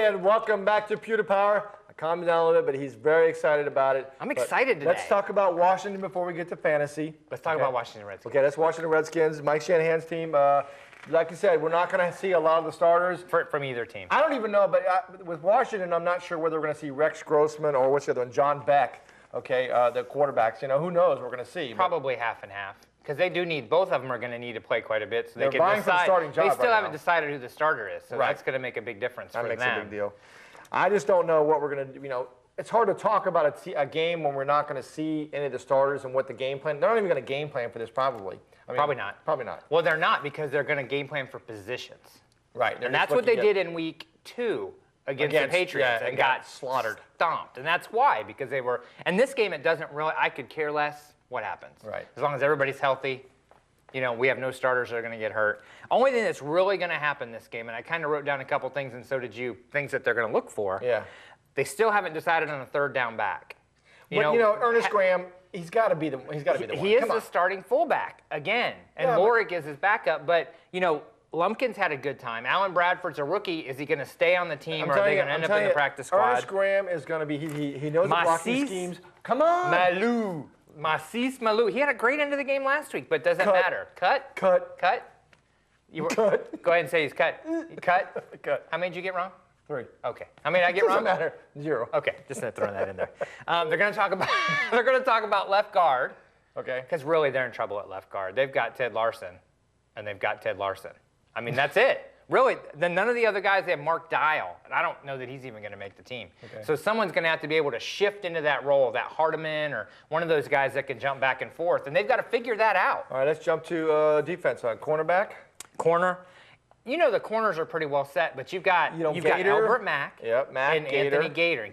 again, welcome back to Pewter Power. I calmed him down a little bit, but he's very excited about it. I'm excited today. Let's talk about Washington before we get to fantasy. Let's talk about Washington Redskins. Okay, that's Washington Redskins. Mike Shanahan's team. Like you said, we're not going to see a lot of the starters. From either team. I don't even know, but with Washington, I'm not sure whether we're going to see Rex Grossman or what's the other one, John Beck, okay, the quarterbacks. You know, who knows we're going to see. Probably half and half. Because they do need, both of them are going to need to play quite a bit so They're they can vying for the starting job They still right haven't now. decided who the starter is, so Right. that's going to make a big difference for them. That makes a big deal. I just don't know what we're going to do. You know, it's hard to talk about a game when we're not going to see any of the starters and what the game plan. They're not even going to game plan for this, probably. I mean, Probably not. Probably not. Well, they're not because they're going to game plan for positions. Right. And that's what they did in week 2 against the Patriots and got slaughtered. Stomped. And that's why, because they were. And this game, it doesn't really. I could care less what happens. Right. As long as everybody's healthy. You know, we have no starters that are going to get hurt. Only thing that's really going to happen this game, and I kind of wrote down a couple things, and so did you, things that they're going to look for. Yeah. They still haven't decided on a third down back. You know, Ernest Graham, he's got to be the one. He is the starting fullback again, and Lorick is his backup. But you know, Lumpkins had a good time. Alan Bradford's a rookie. Is he going to stay on the team, or are they going to end up in the practice squad? Ernest Graham is going to be. He knows the blocking schemes. Come on. Massis Malou. He had a great end of the game last week, but doesn't matter. Cut. You were, cut. Go ahead and say he's cut. Cut. Cut. How many did you get wrong? 3. Okay. How many did I get wrong? Doesn't matter. 0. Okay. Just throwing that in there. They're going to talk about. They're going to talk about left guard. Okay. Because really, they're in trouble at left guard. They've got Ted Larson, and they've got Ted Larson. I mean, that's it. Really, then none of the other guys, they have Mark Dial, and I don't know that he's even going to make the team. Okay. So someone's going to have to be able to shift into that role, that Hardiman or one of those guys that can jump back and forth, and they've got to figure that out. All right, let's jump to defense. Cornerback. Corner. You know the corners are pretty well set, but you've got Albert Mack. Yep, Mack. And Anthony Gator.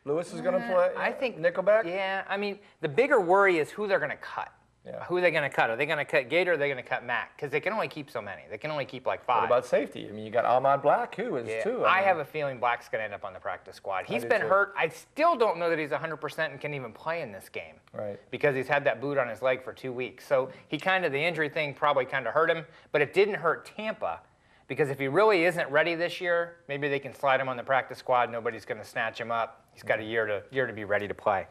Lewis is going to play. I think nickelback. Yeah, I mean the bigger worry is who they're going to cut. Yeah. Who are they going to cut? Are they going to cut Gator or are they going to cut Mack? Because they can only keep so many. They can only keep like 5. What about safety? I mean, you got Ahmad Black, who is too. I have a feeling Black's going to end up on the practice squad. He's been hurt. I still don't know that he's 100% and can even play in this game. Right. Because he's had that boot on his leg for 2 weeks. So the injury thing probably kind of hurt him, but it didn't hurt Tampa. Because if he really isn't ready this year, maybe they can slide him on the practice squad. Nobody's going to snatch him up. He's got a year to be ready to play.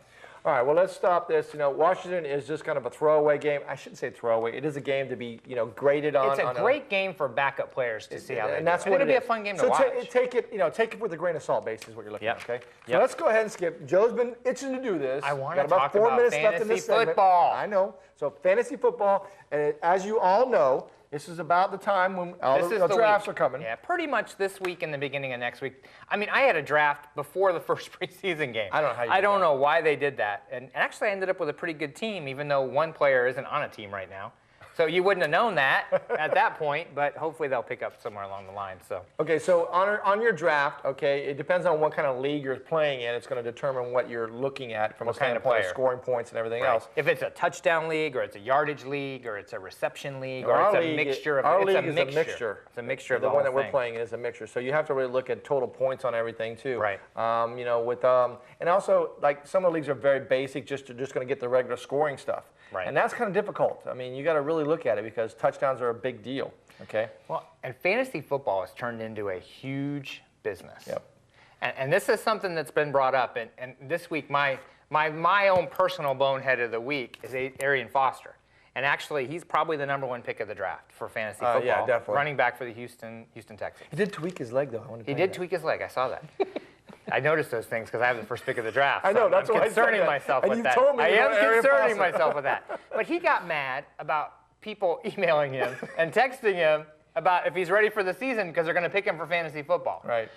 All right, well, let's stop this. You know, Washington is just kind of a throwaway game. I shouldn't say throwaway. It is a game to be, graded on. It's a great game for backup players to see how they do. And that's what it'll be a fun game to watch. So take it with a grain of salt, basically, is what you're looking at, okay? So Yep. let's go ahead and skip. Joe's been itching to do this. I want Got to about talk 4 about minutes left in fantasy this segment. football. I know. So fantasy football, and as you all know, this is about the time when all the drafts are coming. Yeah, pretty much this week and the beginning of next week. I mean, I had a draft before the first preseason game. I don't know how you I don't know why they did that. And actually, I ended up with a pretty good team, even though one player isn't on a team right now. So you wouldn't have known that at that point, but hopefully they'll pick up somewhere along the line. So. Okay, so on your draft, okay, it depends on what kind of league you're playing in. It's going to determine what you're looking at from a standpoint of scoring points and everything else. If it's a touchdown league, or it's a yardage league, or it's a reception league, or it's a mixture of our league is a mixture. It's a mixture of the the one whole that we're thing. playing is a mixture. So you have to really look at total points on everything too. Right. And also like some of the leagues are very basic, just going to get the regular scoring stuff. Right. And that's kind of difficult. I mean, you got to really look at it because touchdowns are a big deal. Okay. Well, and fantasy football has turned into a huge business. Yep. And this is something that's been brought up. And this week, my own personal bonehead of the week is Arian Foster. And actually, he's probably the #1 pick of the draft for fantasy football. Yeah, definitely. Running back for the Houston Texans. He did tweak his leg, though. He did tweak his leg. I saw that. I noticed those things because I have the first pick of the draft. I know, so that's I'm why concerning myself and with you that. told me I am Arian concerning Foster. myself with that. But he got mad about people emailing him and texting him about if he's ready for the season because they're going to pick him for fantasy football. Right.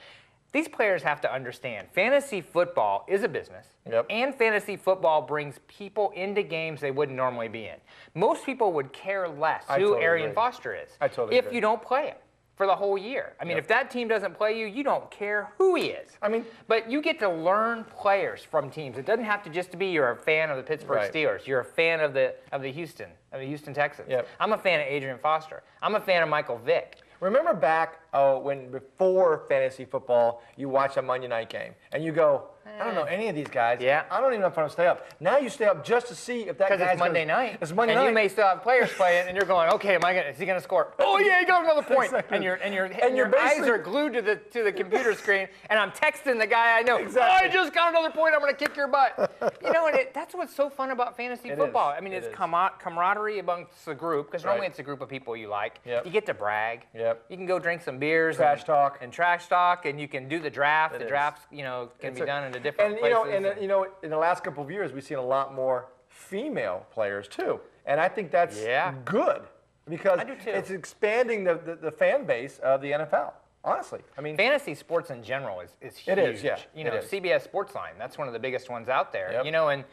These players have to understand fantasy football is a business, and fantasy football brings people into games they wouldn't normally be in. Most people would care less who Arian Foster is if you don't play him for the whole year. I mean, if that team doesn't play you, you don't care who he is. I mean, but you get to learn players from teams. It doesn't have to just be you're a fan of the Pittsburgh Steelers. You're a fan of the Houston Texans. I'm a fan of Adrian Foster. I'm a fan of Michael Vick. Remember back before fantasy football, you watch a Monday night game, and you go, I don't know any of these guys. Yeah. I don't even know if I'm going to stay up. Now you stay up just to see if that guy's Because it's Monday night. It's Monday night. And you may still have players playing, and you're going, okay, is he going to score? Oh yeah, he got another point. Exactly. And your eyes are glued to the computer screen, and I'm texting the guy I know. Exactly. Oh, I just got another point. I'm going to kick your butt. You know, and that's what's so fun about fantasy football. I mean, it's camaraderie amongst the group, because normally it's a group of people you like. Yep. You get to brag. Yep. You can go drink some beers. Trash talk. And trash talk, and you can do the draft. The drafts, can be done in a different places. In the last couple of years, we've seen a lot more female players too, and I think that's good because I do too. It's expanding the fan base of the NFL. Honestly, I mean, fantasy sports in general is huge. It is, yeah. CBS Sportsline, that's one of the biggest ones out there. Yep.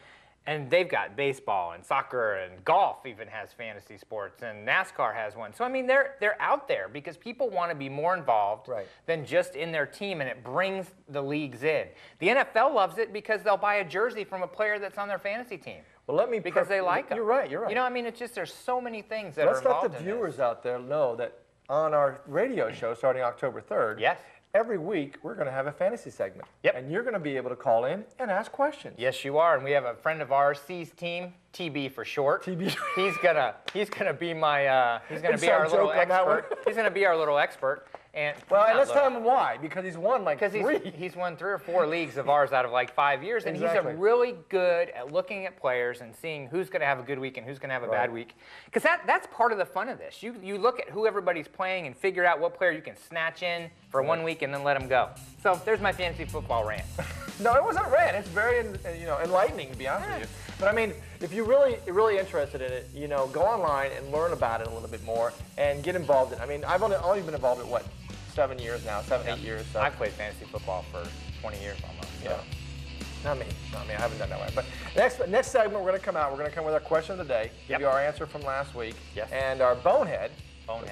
And they've got baseball and soccer and golf even has fantasy sports, and NASCAR has one. So I mean, they're out there because people want to be more involved than just in their team, and it brings the leagues in. The NFL loves it because they'll buy a jersey from a player that's on their fantasy team. Well, because they like them. You're right. You know, I mean, it's just there's so many things that are involved in this. Let's let the viewers out there know that on our radio show starting October 3rd. Yes. Every week, we're going to have a fantasy segment. Yep. And you're going to be able to call in and ask questions. Yes, you are. And we have a friend of ours, C's team, TB for short. TB. He's gonna be my he's gonna be our little expert. He's gonna be our little expert. And let's tell him why. Because he's won like three. He's won 3 or 4 leagues of ours out of like 5 years, and he's really good at looking at players and seeing who's going to have a good week and who's going to have a bad week. Because that's part of the fun of this. You look at who everybody's playing and figure out what player you can snatch in for 1 week and then let them go. So there's my fantasy football rant. No, it wasn't a rant. It's very enlightening, to be honest with you. But I mean, if you're really interested in it, go online and learn about it a little bit more and get involved in it. I mean, I've only been involved in 7 years now, 8 years. So. I've played fantasy football for 20 years almost. So. Yeah. Not me. I haven't done that way. But next segment, we're going to come with our question of the day, give you our answer from last week, and our bonehead of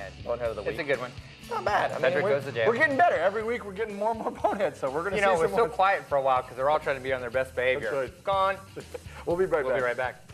the week. It's a good one. It's not bad. I mean, we're getting better. Every week we're getting more and more boneheads, so we're going to see some more. It was so quiet for a while because they're all trying to be on their best behavior. That's right. Gone. We'll be right back. We'll be right back.